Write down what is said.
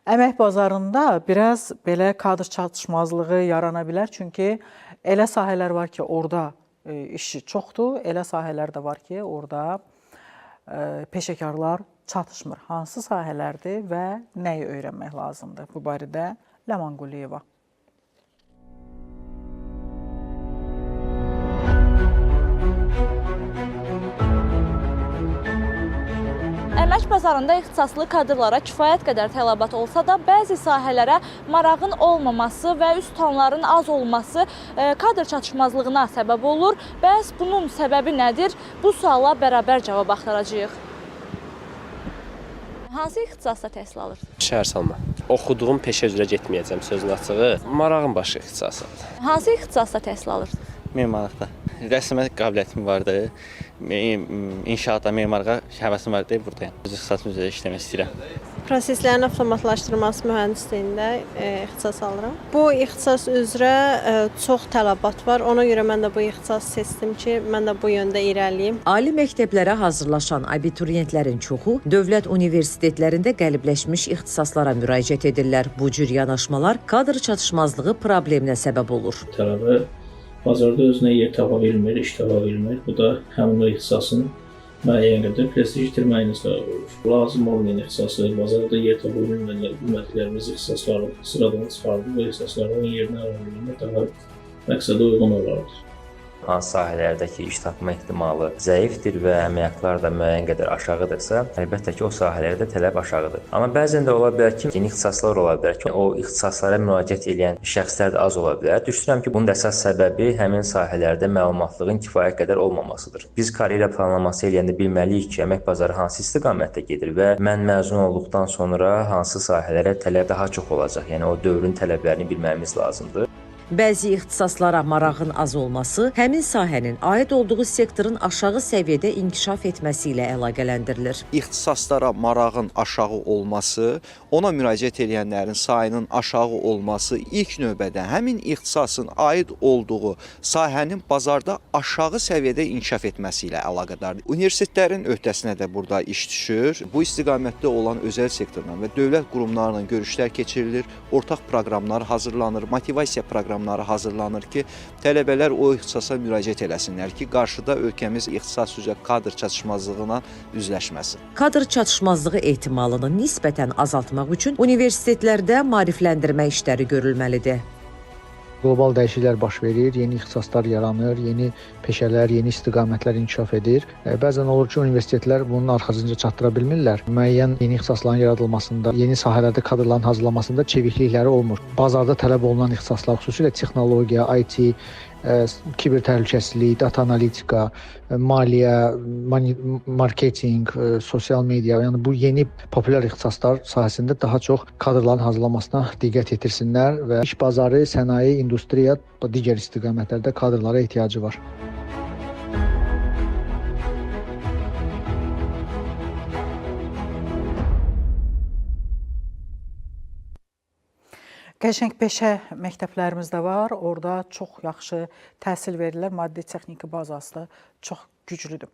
Əmək bazarında biraz belə kadr çatışmazlığı yarana bilər. Çünki elə sahələr var ki, orada işçi çoxdur, elə sahələr də var ki, orada peşəkarlar çatışmır. Hansı sahələrdir və nəyi öyrənmək lazımdır? Bu barədə Ləman Quliyeva. Əmək bazarında ixtisaslı kadrlara kifayət qədər tələbat olsa da, bəzi sahələrə marağın olmaması və üst tutanların az olması kadr çatışmazlığına səbəb olur. Bəs bunun səbəbi nədir? Bu suala bərabər cavab axtaracağıq. Hansı ixtisasda təhsil alırsınız? Şəhərsalma. Oxuduğum peşə üzrə getməyəcəm sözün açığı. Marağım başı ixtisasıdır. Hansı ixtisasda təhsil alırsınız? Memarlıqda. Rəsmə qabiliyyətim vardı. İnşaatda memarlığa həvəsim vardı, buradayım. Öz ixtisasım üzrə işləmək istəyirəm. Proseslərin avtomatlaşdırılması mühəndisliğində ixtisas alıram. Bu ixtisas üzrə çox tələbat var. Ona görə mən də bu ixtisas seçdim ki, mən də bu yöndə irəliyim. Ali məktəblərə hazırlaşan abituriyentlərin çoxu dövlət universitetlərində qəlibləşmiş ixtisaslara müraciət edirlər. Bu cür yanaşmalar kadr çatışmazlığı probleminə səbəb olur. Tələbə bazarda özünə yer tapa bilmir, iş tapa bilmir. Bu da həmin o ixtisasın müəyyən qədər prestij itirməyinə səbəb olur. Lazım olmayan ixtisası bazarda yer tapa bilmədiklərimiz ixtisasları sıradan çıxardır və ixtisasların yerinə alınma daha məqsədə uyğun olardır. Hansı sahələrdəki iş tapma ehtimalı zəifdir və əmək haqqları da müəyyən qədər aşağıdırsa, əlbəttə ki, o sahələrdə tələb aşağıdır. Amma bəzən də ola bilər ki, yeni ixtisaslar ola bilər ki, o ixtisaslara müraciət edən şəxslər də az ola bilər. Düşünürəm ki, bunun əsas səbəbi həmin sahələrdə məlumatlığın kifayət qədər olmamasıdır. Biz karyera planlaması eləyəndə bilməliyik ki, əmək bazarı hansı istiqamətdə gedir və mən məzun olduqdan sonra hansı sahələrə tələb daha çox olacaq. Yəni o dövrün tələblərini bilməyimiz lazımdır. Bəzi ixtisaslara marağın az olması həmin sahənin aid olduğu sektorun aşağı səviyyədə inkişaf etməsi ilə əlaqələndirilir. İxtisaslara marağın aşağı olması, ona müraciət edənlərin sayının aşağı olması ilk növbədə həmin ixtisasın aid olduğu sahənin bazarda aşağı səviyyədə inkişaf etməsi ilə əlaqədardır. Universitetlərin öhdəsinə də burada iş düşür. Bu istiqamətdə olan özəl sektorla və dövlət qurumlarla görüşlər keçirilir, ortaq proqramlar hazırlanır, motivasiya proqramları hazırlanır ki, tələbələr o ixtisasa müraciət eləsinlər ki, qarşıda ölkəmiz ixtisas üzrə kadr çatışmazlığına üzləşməsin. Kadr çatışmazlığı ehtimalını nisbətən azaltmaq üçün universitetlərdə maarifləndirmə işləri görülməlidir. Qlobal dəyişikliklər baş verir, yeni ixtisaslar yaranır, yeni peşələr, yeni istiqamətlər inkişaf edir. Bəzən olur ki, universitetlər bunun arxasınca çatdıra bilmirlər. Müəyyən yeni ixtisasların yaradılmasında, yeni sahələrdə kadrların hazırlanmasında çeviklikləri olmur. Bazarda tələb olunan ixtisaslar, xüsusilə texnologiya, IT, kiber təhlükəsizlik, data analitika, maliyyə, marketinq, sosial media, yəni bu yeni populyar ixtisaslar sahəsində daha çox kadrların hazırlanmasına diqqət yetirsinlər və iş bazarı, sənaye, industriya və digər istiqamətlərdə kadrlara ehtiyacı var. Qəşəng peşə məktəblərimiz də var. Orada çox yaxşı təhsil verirlər. Maddi texniki bazası da çox güclüdür.